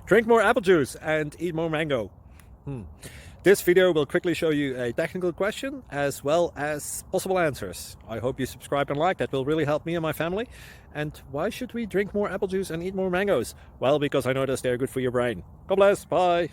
Drink more apple juice and eat more mango. This video will quickly show you a technical question as well as possible answers. I hope you subscribe and like, that will really help me and my family. And why should we drink more apple juice and eat more mangoes? Well, because I noticed they're good for your brain. God bless, bye.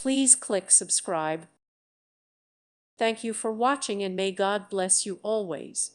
Please click subscribe. Thank you for watching and may God bless you always.